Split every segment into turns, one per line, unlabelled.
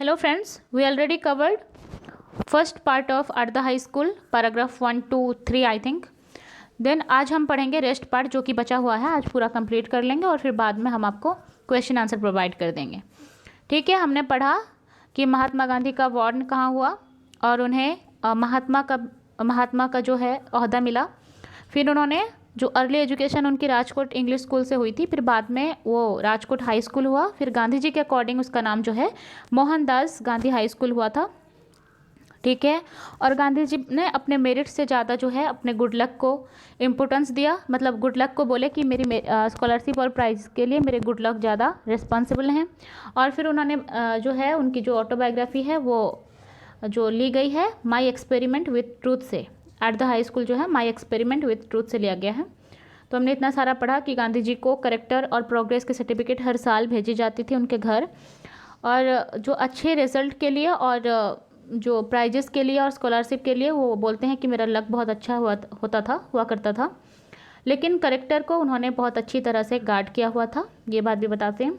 Hello friends, we already covered first part of at the high school paragraph 1 to 3 I think. Then आज हम पढ़ेंगे rest part जो कि बचा हुआ है, आज पूरा कंप्लीट कर लेंगे और फिर बाद में हम आपको क्वेश्चन आंसर प्रोवाइड कर देंगे। ठीक है, हमने पढ़ा कि महात्मा गांधी का वार्न कहाँ हुआ और उन्हें महात्मा का जो है ओहदा मिला। फिर उन्होंने जो अर्ली एजुकेशन उनकी राजकोट इंग्लिश स्कूल से हुई थी, फिर बाद में वो राजकोट हाई स्कूल हुआ। फिर गांधी जी के अकॉर्डिंग उसका नाम जो है मोहनदास गांधी हाई स्कूल हुआ था। ठीक है, और गांधी जी ने अपने मेरिट से ज़्यादा जो है अपने गुड लक को इम्पोर्टेंस दिया, मतलब गुड लक को बोले कि मेरी स्कॉलरशिप और प्राइज़ के लिए मेरे गुड लक ज़्यादा रिस्पॉन्सिबल हैं। और फिर उन्होंने जो है उनकी जो ऑटोबायोग्राफी है वो जो ली गई है माई एक्सपेरिमेंट विथ ट्रूथ से, एट द हाई स्कूल जो है माई एक्सपेरिमेंट विथ ट्रूथ से लिया गया है। तो हमने इतना सारा पढ़ा कि गांधी जी को करेक्टर और प्रोग्रेस के सर्टिफिकेट हर साल भेजी जाती थी उनके घर, और जो अच्छे रिजल्ट के लिए और जो प्राइजेस के लिए और स्कॉलरशिप के लिए वो बोलते हैं कि मेरा लक बहुत अच्छा हुआ करता था। लेकिन करेक्टर को उन्होंने बहुत अच्छी तरह से गार्ड किया हुआ था, ये बात भी बताते हैं।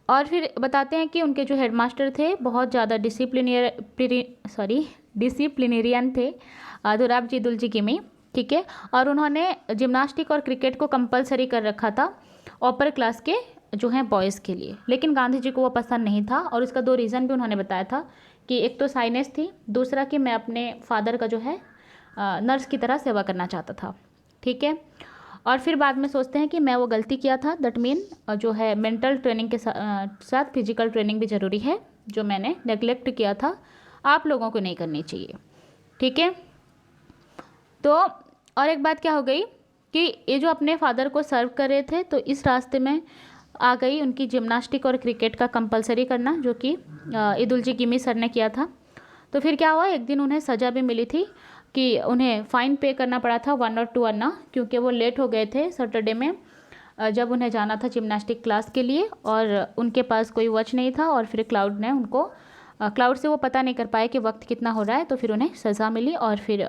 और फिर बताते हैं कि उनके जो हेडमास्टर थे बहुत ज़्यादा डिसिप्लिनेरियन थे, दोराबजी दुलजी गिमी। ठीक है, और उन्होंने जिम्नास्टिक और क्रिकेट को कंपलसरी कर रखा था अपर क्लास के जो हैं बॉयज़ के लिए, लेकिन गांधी जी को वो पसंद नहीं था। और इसका 2 रीज़न भी उन्होंने बताया था कि एक तो साइनेस थी, दूसरा कि मैं अपने फादर का जो है नर्स की तरह सेवा करना चाहता था। ठीक है, और फिर बाद में सोचते हैं कि मैं वो गलती किया था, दैट मीन जो है मेंटल ट्रेनिंग के साथ फिजिकल ट्रेनिंग भी ज़रूरी है, जो मैंने नेगलेक्ट किया था, आप लोगों को नहीं करनी चाहिए। ठीक है, तो और एक बात क्या हो गई कि ये जो अपने फादर को सर्व कर रहे थे, तो इस रास्ते में आ गई उनकी जिम्नास्टिक और क्रिकेट का कंपलसरी करना, जो कि इदुलजी गिमी सर ने किया था। तो फिर क्या हुआ, एक दिन उन्हें सज़ा भी मिली थी कि उन्हें फ़ाइन पे करना पड़ा था 1 और 2 अन्ना, क्योंकि वो लेट हो गए थे सैटरडे में जब उन्हें जाना था जिम्नास्टिक क्लास के लिए, और उनके पास कोई वॉच नहीं था। और फिर क्लाउड से वो पता नहीं कर पाए कि वक्त कितना हो रहा है, तो फिर उन्हें सज़ा मिली। और फिर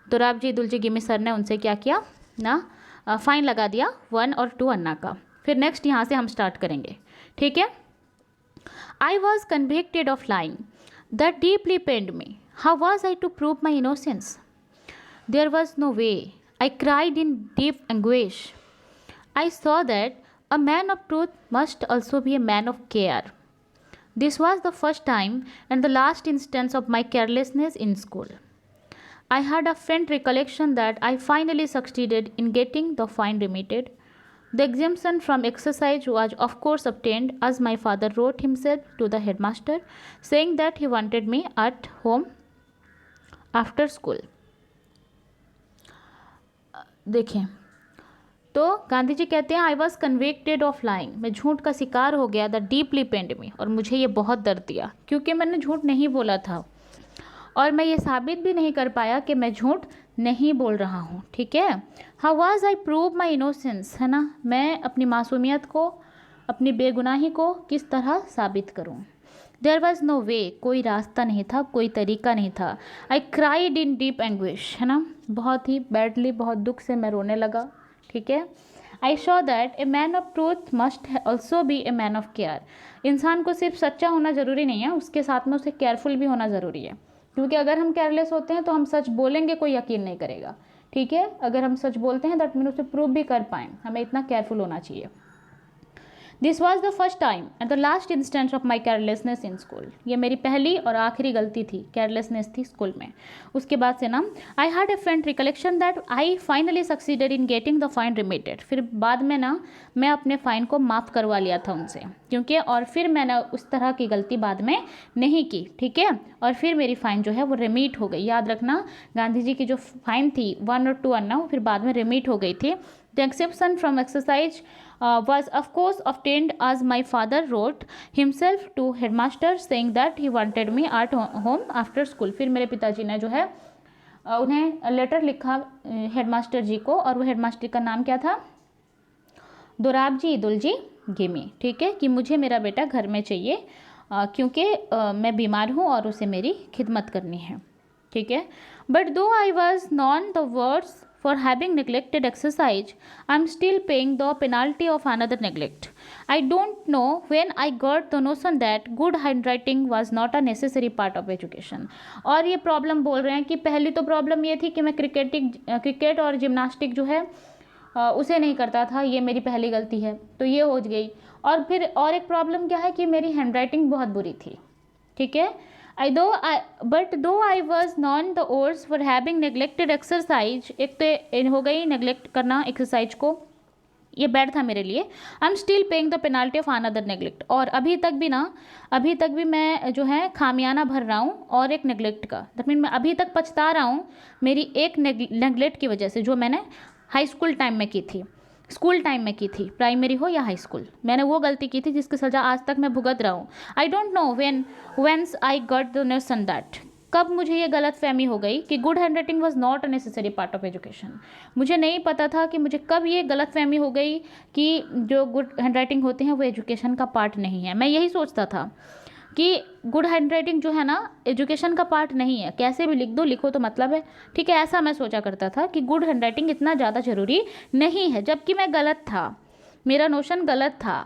दोराबजी दुलजी गिमी सर ने उनसे क्या किया ना, फ़ाइन लगा दिया 1 और 2 अन्ना का। फिर नेक्स्ट यहाँ से हम स्टार्ट करेंगे। ठीक है, I was convicted of lying that deeply pained me, how was I to prove my innocence, there was no way, I cried in deep anguish, I saw that a man of truth must also be a man of care, this was the first time and the last instance of my carelessness in school, I had a faint recollection that I finally succeeded in getting the fine remitted. The exemption from exercise was of course obtained, as my father wrote himself to the headmaster saying that he wanted me at home after school. देखें, तो गांधी जी कहते हैं I was convicted of lying, मैं झूठ का शिकार हो गया, द डीपली पेंड मी, और मुझे ये बहुत दर्द दिया क्योंकि मैंने झूठ नहीं बोला था और मैं ये साबित भी नहीं कर पाया कि मैं झूठ नहीं बोल रहा हूँ। ठीक है, how was I prove my innocence, है ना, मैं अपनी मासूमियत को, अपनी बेगुनाही को किस तरह साबित करूँ। देयर वॉज नो वे, कोई रास्ता नहीं था, कोई तरीका नहीं था। आई क्राइड इन डीप एंग्विश, है ना, बहुत ही बैडली, बहुत दुख से मैं रोने लगा। ठीक है, I show that A man of truth must also be a man of care, इंसान को सिर्फ सच्चा होना ज़रूरी नहीं है, उसके साथ में उसे केयरफुल भी होना ज़रूरी है, क्योंकि अगर हम केयरलेस होते हैं तो हम सच बोलेंगे कोई यकीन नहीं करेगा। ठीक है, अगर हम सच बोलते हैं दैट मीन उसे प्रूव भी कर पाएँ, हमें इतना केयरफुल होना चाहिए। This was the first time and the last instance of my carelessness in school, ये मेरी पहली और आखिरी गलती थी, केयरलेसनेस थी स्कूल में। उसके बाद से ना, I had a friend recollection that I finally succeeded in getting the fine remitted, फिर बाद में ना मैं अपने फ़ाइन को माफ़ करवा लिया था उनसे, क्योंकि और फिर मैंने उस तरह की गलती बाद में नहीं की। ठीक है, और फिर मेरी फ़ाइन जो है वो रिमीट हो गई। याद रखना, गांधी जी की जो फ़ाइन थी 1 और 2 अन्ना, वो फिर बाद में रिमीट हो गई थी। The exception from exercise was of course obtained, as my father wrote himself to headmaster saying that he wanted me at home after school, फिर मेरे पिताजी ने जो है उन्हें लेटर लिखा हेडमास्टर जी को, और वो हेडमास्टर का नाम क्या था, दोराबजी दुलजी गिमी। ठीक है, कि मुझे मेरा बेटा घर में चाहिए क्योंकि मैं बीमार हूँ और उसे मेरी खिदमत करनी है। ठीक है, बट दो I was known the words for having neglected exercise, I'm still paying the penalty of another neglect. I don't know when I got the notion that good handwriting was not a necessary part of education. और ये problem बोल रहे हैं कि पहली तो problem ये थी कि मैं क्रिकेट और जिम्नास्टिक जो है उसे नहीं करता था, ये मेरी पहली गलती है, तो ये हो गई। और फिर और एक प्रॉब्लम क्या है कि मेरी हैंडराइटिंग बहुत बुरी थी, ठीक है। बट दो I was known the ores for having neglected exercise, एक तो हो गई नेग्लेक्ट करना एक्सरसाइज को, ये बैड था मेरे लिए। I am still paying the penalty of another neglect, और अभी तक भी मैं जो है खामियाना भर रहा हूँ और एक नेग्लेक्ट का। दैट मीन मैं अभी तक पछता रहा हूँ मेरी एक नेग्लेक्ट की वजह से, जो मैंने हाई स्कूल टाइम में की थी, स्कूल टाइम में की थी, प्राइमरी हो या हाई स्कूल, मैंने वो गलती की थी जिसकी सज़ा आज तक मैं भुगत रहा हूँ। I don't know veins I got the notion that, कब मुझे ये गलत फहमी हो गई कि good hand writing was not a necessary part of education. मुझे नहीं पता था कि मुझे कब ये गलत फहमी हो गई कि जो गुड हैंड राइटिंग होते हैं वो एजुकेशन का पार्ट नहीं है। मैं यही सोचता था कि गुड हैंड राइटिंग जो है ना एजुकेशन का पार्ट नहीं है, कैसे भी लिख दो, लिखो तो मतलब है, ठीक है, ऐसा मैं सोचा करता था कि गुड हैंड राइटिंग इतना ज़्यादा ज़रूरी नहीं है, जबकि मैं गलत था, मेरा नोशन गलत था।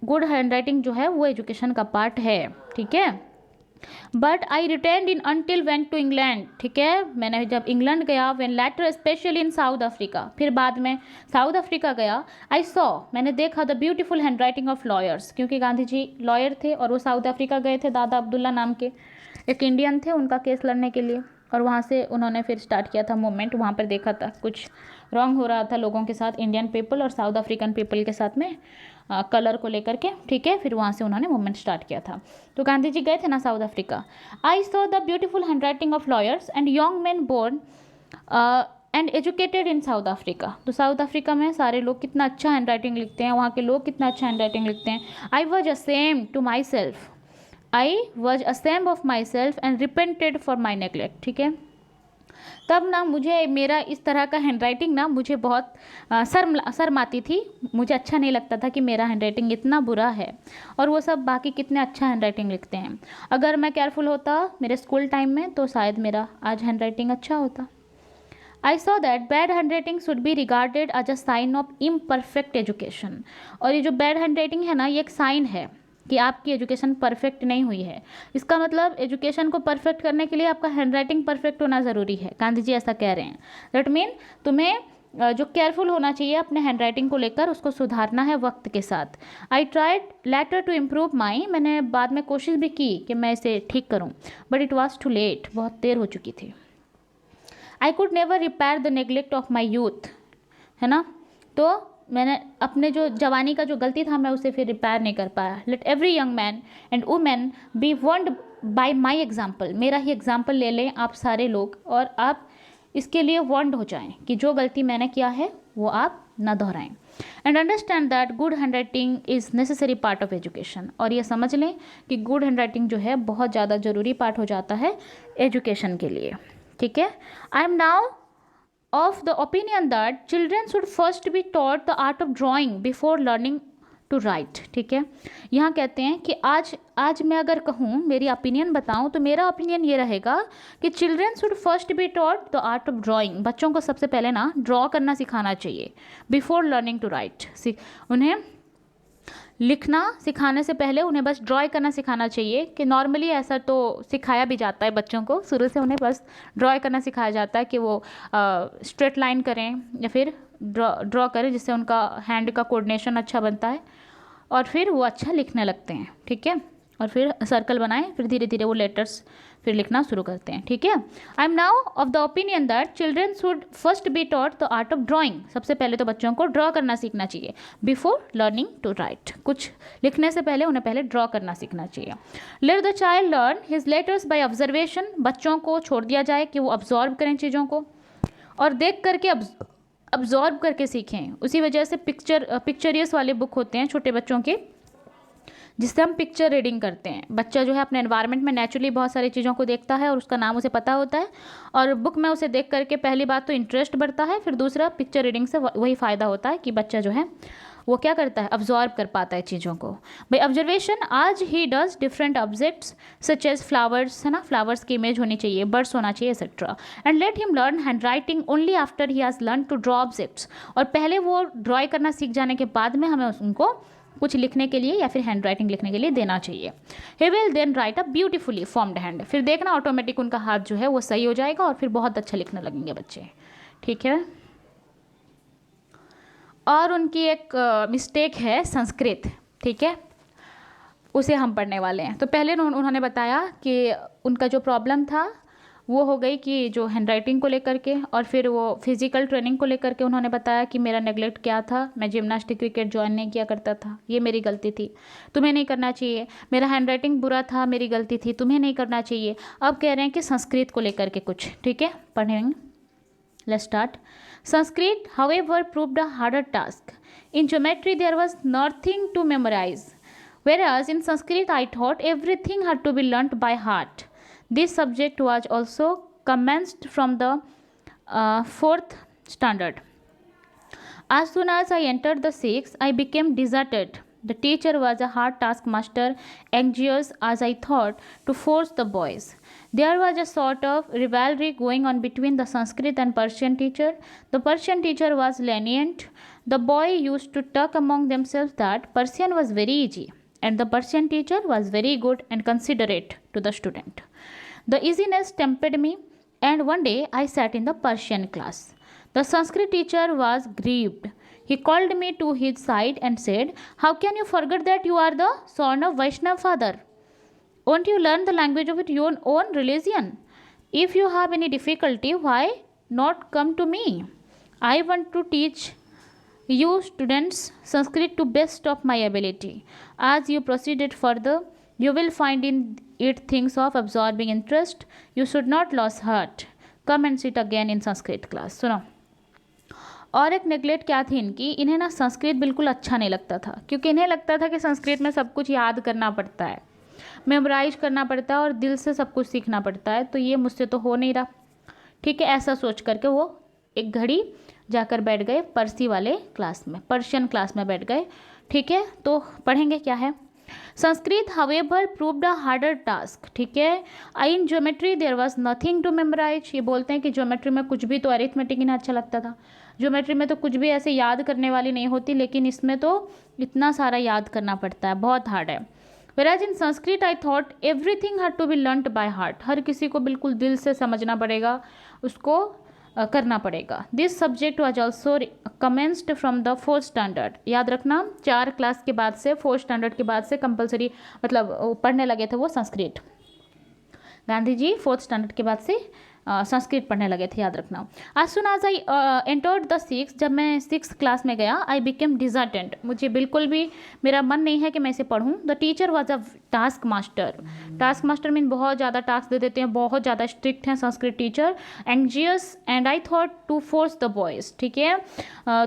गुड हैंड राइटिंग जो है वो एजुकेशन का पार्ट है, ठीक है। But I return in until went to England, ठीक है, मैंने जब इंग्लैंड गया, when later specially in South Africa, फिर बाद में साउथ अफ्रीका गया, आई सॉ, मैंने देखा the beautiful handwriting of lawyers, क्योंकि गांधी जी लॉयर थे और वो साउथ अफ्रीका गए थे, दादा अब्दुल्ला नाम के एक इंडियन थे, उनका केस लड़ने के लिए, और वहाँ से उन्होंने फिर स्टार्ट किया था मूवमेंट। वहाँ पर देखा था कुछ रॉन्ग हो रहा था लोगों के साथ, इंडियन पीपल और साउथ अफ्रीकन पीपल के साथ में, कलर को लेकर के, ठीक है, फिर वहाँ से उन्होंने मूवमेंट स्टार्ट किया था। तो गांधी जी गए थे ना South Africa. I saw the beautiful handwriting of lawyers and young man born and educated in South Africa. तो साउथ अफ्रीका में सारे लोग कितना अच्छा हैंड राइटिंग लिखते हैं, वहाँ के लोग कितना अच्छा हैंड राइटिंग लिखते हैं। I was ashamed to myself, I was ashamed of myself and repented for my neglect, ठीक है। तब ना मुझे मेरा इस तरह का हैंड राइटिंग ना मुझे बहुत शर्म आती थी, मुझे अच्छा नहीं लगता था कि मेरा हैंड राइटिंग इतना बुरा है और वो सब बाकी कितने अच्छा हैंड राइटिंग लिखते हैं। अगर मैं केयरफुल होता मेरे स्कूल टाइम में तो शायद मेरा आज हैंड राइटिंग अच्छा होता। I saw that bad handwriting should be regarded as a sign of imperfect education. और ये जो बैड हैंड राइटिंग है ना, ये एक साइन है कि आपकी एजुकेशन परफेक्ट नहीं हुई है। इसका मतलब एजुकेशन को परफेक्ट करने के लिए आपका हैंड राइटिंग परफेक्ट होना ज़रूरी है। गांधी जी ऐसा कह रहे हैं। दैट मीन तुम्हें जो केयरफुल होना चाहिए अपने हैंड राइटिंग को लेकर, उसको सुधारना है वक्त के साथ। I tried later to improve my, मैंने बाद में कोशिश भी की कि मैं इसे ठीक करूँ, but it was too late, बहुत देर हो चुकी थी। I could never repair the neglect of my youth, है ना, तो मैंने अपने जो जवानी का जो गलती था मैं उसे फिर रिपेयर नहीं कर पाया। Let every young man and women be warned by my example, मेरा ही एग्जाम्पल ले लें आप सारे लोग और आप इसके लिए वॉन्ड हो जाएं कि जो गलती मैंने किया है वो आप ना दोहराएं। And understand that good hand writing is necessary part of education, और ये समझ लें कि गुड हैंड राइटिंग जो है बहुत ज़्यादा ज़रूरी पार्ट हो जाता है एजुकेशन के लिए, ठीक है। I am now of the opinion that children should first be taught the art of drawing before learning to write, ठीक है। यहाँ कहते हैं कि आज मैं अगर कहूँ मेरी ओपिनियन बताऊँ तो मेरा ओपिनियन ये रहेगा कि children should first be taught the art of drawing, बच्चों को सबसे पहले ना ड्रॉ करना सिखाना चाहिए बिफोर लर्निंग टू राइट। उन्हें लिखना सिखाने से पहले उन्हें बस ड्रॉ करना सिखाना चाहिए, कि नॉर्मली ऐसा तो सिखाया भी जाता है बच्चों को, शुरू से उन्हें बस ड्रॉ करना सिखाया जाता है कि वो स्ट्रेट लाइन करें या फिर ड्रॉ करें, जिससे उनका हैंड का कोऑर्डिनेशन अच्छा बनता है और फिर वो अच्छा लिखने लगते हैं, ठीक है। और फिर सर्कल बनाएं, फिर धीरे धीरे वो लेटर्स फिर लिखना शुरू करते हैं, ठीक है। I am now of the opinion that children should first be taught the art of drawing, सबसे पहले तो बच्चों को ड्रॉ करना सीखना चाहिए बिफोर लर्निंग टू राइट, कुछ लिखने से पहले उन्हें पहले ड्रॉ करना सीखना चाहिए। Let the child learn his letters by observation, बच्चों को छोड़ दिया जाए कि वो ऑब्जॉर्व करें चीज़ों को और देख करके अब्जॉर्व करके सीखें। उसी वजह से पिक्चरियस वाले बुक होते हैं छोटे बच्चों के, जिससे हम पिक्चर रीडिंग करते हैं। बच्चा जो है अपने एनवायरनमेंट में नेचुरली बहुत सारी चीज़ों को देखता है और उसका नाम उसे पता होता है, और बुक में उसे देख करके पहली बात तो इंटरेस्ट बढ़ता है, फिर दूसरा पिक्चर रीडिंग से वही फ़ायदा होता है कि बच्चा जो है वो क्या करता है, अब्जॉर्ब कर पाता है चीज़ों को। By observation as he does different objects such as flowers, है ना, फ्लावर्स की इमेज होनी चाहिए, बर्ड्स होना चाहिए etcetera. And let him learn handwriting only after he has learn to draw objects, और पहले वो ड्रॉ करना सीख जाने के बाद में हमें उनको कुछ लिखने के लिए या फिर हैंड राइटिंग लिखने के लिए देना चाहिए। He will then write a beautifully formed hand, फिर देखना ऑटोमेटिक उनका हाथ जो है वो सही हो जाएगा और फिर बहुत अच्छा लिखने लगेंगे बच्चे, ठीक है। और उनकी एक मिस्टेक है संस्कृत, ठीक है, उसे हम पढ़ने वाले हैं। तो पहले उन्होंने बताया कि उनका जो प्रॉब्लम था वो हो गई कि जो हैंड राइटिंग को लेकर के, और फिर वो फिजिकल ट्रेनिंग को लेकर के उन्होंने बताया कि मेरा नेगलेक्ट क्या था, मैं जिम्नास्टिक क्रिकेट ज्वाइन नहीं किया करता था, ये मेरी गलती थी, तुम्हें नहीं करना चाहिए। मेरा हैंड राइटिंग बुरा था, मेरी गलती थी, तुम्हें नहीं करना चाहिए। अब कह रहे हैं कि संस्कृत को लेकर के कुछ, ठीक है, पढ़ेंगे। Let's start. Sanskrit however proved a harder task. In geometry there was nothing to memorize, whereas in Sanskrit I thought everything had to be learnt by heart. This subject was also commenced from the 4th standard. As soon as I entered the 6th, I became deserted. The teacher was a hard taskmaster, anxious as I thought to force the boys. There was a sort of rivalry going on between the Sanskrit and Persian teacher. The Persian teacher was lenient. The boy used to talk among themselves that Persian was very easy, and the Persian teacher was very good and considerate to the student. The easiness tempted me, and one day I sat in the Persian class. The Sanskrit teacher was grieved. He called me to his side and said, "How can you forget that you are the son of Vaishnav father? Won't you learn the language of your own religion? If you have any difficulty, why not come to me? I want to teach you students Sanskrit to best of my ability. As you proceeded further, you will find in it things of absorbing interest. You should not lose heart. Come and sit again in Sanskrit class." सुनो, और एक neglect क्या थी इनकी, इन्हें ना संस्कृत बिल्कुल अच्छा नहीं लगता था, क्योंकि इन्हें लगता था कि संस्कृत में सब कुछ याद करना पड़ता है, मेमोराइज करना पड़ता है और दिल से सब कुछ सीखना पड़ता है, तो ये मुझसे तो हो नहीं रहा, ठीक है। ऐसा सोच करके वो एक घड़ी जाकर बैठ गए पर्सी वाले क्लास में, पर्शियन क्लास में बैठ गए, ठीक है। तो पढ़ेंगे क्या है। Sanskrit however proved a harder task, ठीक है। In geometry there was nothing to memorise, ये बोलते हैं कि ज्योमेट्री में कुछ भी, तो अरिथमेटिक इन्हें अच्छा लगता था, ज्योमेट्री में तो कुछ भी ऐसे याद करने वाली नहीं होती, लेकिन इसमें तो इतना सारा याद करना पड़ता है, बहुत हार्ड है। Whereas in Sanskrit I thought everything had to be learnt by heart, हर किसी को बिल्कुल दिल से समझना पड़ेगा, उसको करना पड़ेगा। This subject was also commenced from the 4th standard, याद रखना 4 क्लास के बाद से, 4th स्टैंडर्ड के बाद से कंपलसरी मतलब पढ़ने लगे थे वो संस्कृत। गांधी जी 4th स्टैंडर्ड के बाद से संस्कृत पढ़ने लगे थे, याद रखना। आज सुन आज आई एंटर्ड द 6th, जब मैं 6th क्लास में गया, आई बिकेम डिजर्टेंट, मुझे बिल्कुल भी मेरा मन नहीं है कि मैं इसे पढ़ूँ। The teacher was a task master, task master mean बहुत ज़्यादा टास्क दे देते हैं, बहुत ज़्यादा स्ट्रिक्ट हैं Sanskrit teacher. Anxious and I thought to force the boys, ठीक है।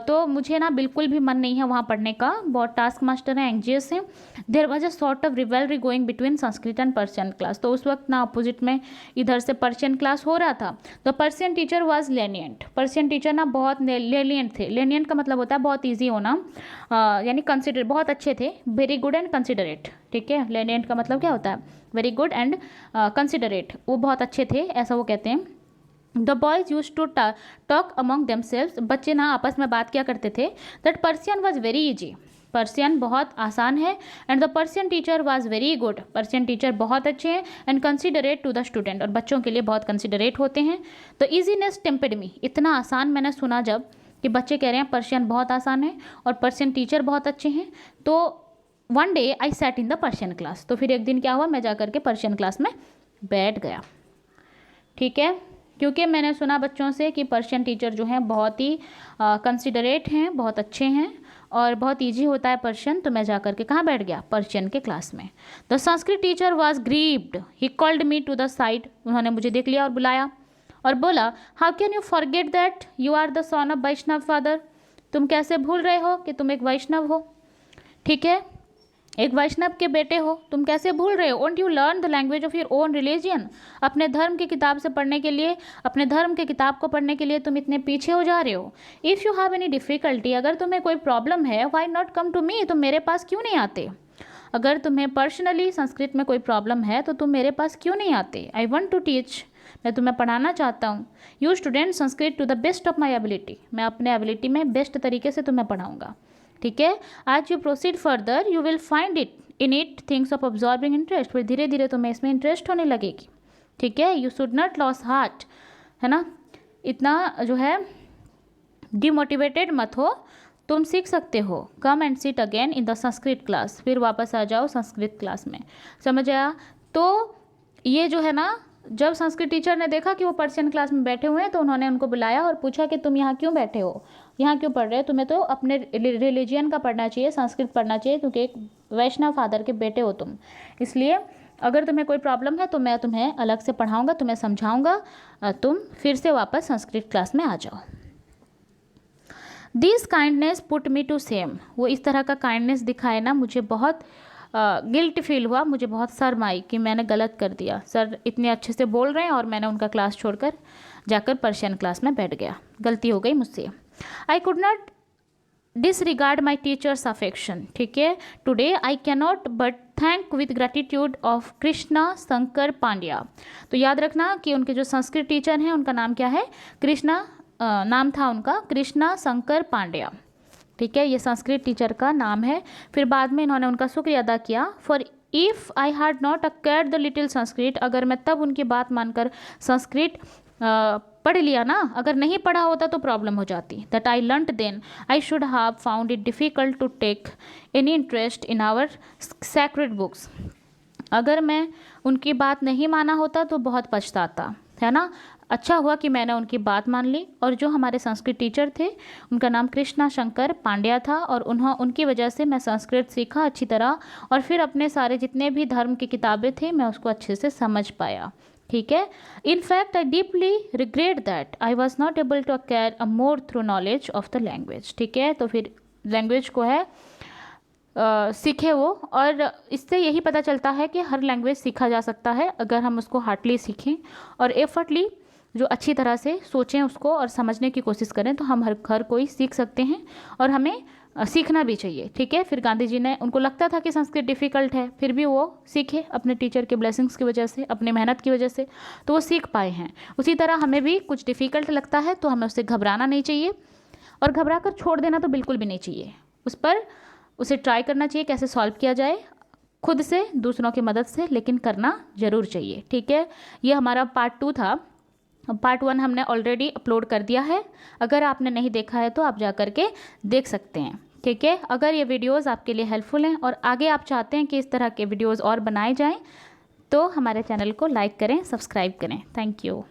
तो मुझे ना बिल्कुल भी मन नहीं है वहाँ पढ़ने का, बहुत टास्क मास्टर हैं, एंग्जियस हैं। There was a sort of rivalry going between Sanskrit and Persian class, तो उस वक्त ना अपोजिट में इधर से पर्शियन क्लास हो रहा था। The Persian teacher was lenient, Persian teacher ना बहुत लेनियंट थे। लेनियंट का मतलब होता है बहुत ईजी होना, यानी कंसिडर, बहुत अच्छे थे, वेरी गुड एंड कंसिडरेट, ठीक है। लेनियंट का मतलब क्या होता है, वेरी गुड एंड कंसिडरेट, वो बहुत अच्छे थे, ऐसा वो कहते हैं। The boys use to talk among themselves, बच्चे ना आपस में बात क्या करते थे, that Persian was very easy, Persian बहुत आसान है। And the Persian teacher was very good, Persian teacher बहुत अच्छे हैं। And considerate to the student, और बच्चों के लिए बहुत कंसिडरेट होते हैं। द ईजीनेस टेम्पेड मी, इतना आसान मैंने सुना जब कि बच्चे कह रहे हैं पर्शियन बहुत आसान है और पर्शियन टीचर बहुत अच्छे हैं, तो one day I sat in the Persian class, तो फिर एक दिन क्या हुआ, मैं जा करके पर्शियन क्लास में बैठ गया, ठीक है। क्योंकि मैंने सुना बच्चों से कि पर्शियन टीचर जो हैं बहुत ही कंसिडरेट हैं, बहुत अच्छे हैं और बहुत ईजी होता है पर्शियन, तो मैं जा करके कहाँ बैठ गया, पर्शियन के क्लास में। The Sanskrit teacher was grieved, he called me to the side, उन्होंने मुझे देख लिया और बुलाया और बोला, how can you forget that you are the son of Vaishnava father, तुम कैसे भूल रहे हो कि तुम एक वैष्णव हो, ठीक है। एक वैष्णव के बेटे हो, तुम कैसे भूल रहे हो? Won't you learn the language of your own religion? अपने धर्म की किताब से पढ़ने के लिए, अपने धर्म की किताब को पढ़ने के लिए तुम इतने पीछे हो जा रहे हो। If you have any difficulty, अगर तुम्हें कोई प्रॉब्लम है, why not come to me, तुम मेरे पास क्यों नहीं आते? अगर तुम्हें पर्सनली संस्कृत में कोई प्रॉब्लम है तो तुम मेरे पास क्यों नहीं आते? आई वॉन्ट टू टीच, मैं तुम्हें पढ़ाना चाहता हूँ। You student Sanskrit to the best of my ability, मैं अपने एबिलिटी में बेस्ट तरीके से तुम्हें पढ़ाऊँगा। ठीक है, आज you proceed further you will find it things of absorbing interest, फिर धीरे धीरे तुम्हें इसमें इंटरेस्ट होने लगेगी। ठीक है, you should not loss heart, है ना, इतना जो है डिमोटिवेटेड मत हो, तुम सीख सकते हो। Come and sit again in the Sanskrit class, फिर वापस आ जाओ संस्कृत क्लास में। समझ आया? तो ये जो है ना, जब संस्कृत टीचर ने देखा कि वो पर्शियन क्लास में बैठे हुए हैं तो उन्होंने उनको बुलाया और पूछा कि तुम यहाँ क्यों बैठे हो, यहाँ क्यों पढ़ रहे हो? तुम्हें तो अपने रिलीजियन का पढ़ना चाहिए, संस्कृत पढ़ना चाहिए, क्योंकि एक वैष्णव फादर के बेटे हो तुम। इसलिए अगर तुम्हें कोई प्रॉब्लम है तो मैं तुम्हें अलग से पढ़ाऊँगा, तुम्हें समझाऊँगा, तुम फिर से वापस संस्कृत क्लास में आ जाओ। This kindness put me to same, वो इस तरह का काइंडनेस दिखाए ना, मुझे बहुत गिल्ट फील हुआ, मुझे बहुत शर्म आई कि मैंने गलत कर दिया। सर इतने अच्छे से बोल रहे हैं और मैंने उनका क्लास छोड़कर जाकर पर्शियन क्लास में बैठ गया, गलती हो गई मुझसे। I could not disregard my teachers affection. ठीक है, today I cannot but thank with gratitude of Krishna Shankar Pandya. तो याद रखना कि उनके जो संस्कृत टीचर हैं उनका नाम क्या है? कृष्णा नाम था उनका, कृष्णा शंकर पांड्या। ठीक है, ये संस्कृत टीचर का नाम है। फिर बाद में इन्होंने उनका शुक्रिया अदा किया। For if I had not acquired the little Sanskrit, अगर मैं तब उनकी बात मानकर संस्कृत पढ़ लिया ना, अगर नहीं पढ़ा होता तो प्रॉब्लम हो जाती। That I learned then I should have found it difficult to take any interest in our sacred books. अगर मैं उनकी बात नहीं माना होता तो बहुत पछताता, है ना। अच्छा हुआ कि मैंने उनकी बात मान ली। और जो हमारे संस्कृत टीचर थे उनका नाम कृष्णा शंकर पांड्या था, और उनकी वजह से मैं संस्कृत सीखा अच्छी तरह, और फिर अपने सारे जितने भी धर्म की किताबें थे मैं उसको अच्छे से समझ पाया। ठीक है, in fact I deeply regret that I was not able to acquire a more thorough knowledge of the language. ठीक है, तो फिर लैंग्वेज को है सीखे वो, और इससे यही पता चलता है कि हर लैंग्वेज सीखा जा सकता है अगर हम उसको हार्डली सीखें और एफर्टली जो अच्छी तरह से सोचें उसको और समझने की कोशिश करें, तो हम हर कोई सीख सकते हैं और हमें सीखना भी चाहिए। ठीक है, फिर गांधी जी ने, उनको लगता था कि संस्कृत डिफ़िकल्ट है, फिर भी वो सीखे अपने टीचर के ब्लेसिंग्स की वजह से, अपने मेहनत की वजह से, तो वो सीख पाए हैं। उसी तरह हमें भी कुछ डिफ़िकल्ट लगता है तो हमें उससे घबराना नहीं चाहिए, और घबरा कर छोड़ देना तो बिल्कुल भी नहीं चाहिए। उसे ट्राई करना चाहिए कैसे सॉल्व किया जाए, खुद से, दूसरों की मदद से, लेकिन करना ज़रूर चाहिए। ठीक है, ये हमारा पार्ट 2 था। पार्ट 1 हमने ऑलरेडी अपलोड कर दिया है, अगर आपने नहीं देखा है तो आप जा कर के देख सकते हैं। ठीक है, अगर ये वीडियोस आपके लिए हेल्पफुल हैं और आगे आप चाहते हैं कि इस तरह के वीडियोस और बनाए जाएं, तो हमारे चैनल को लाइक करें, सब्सक्राइब करें। Thank you.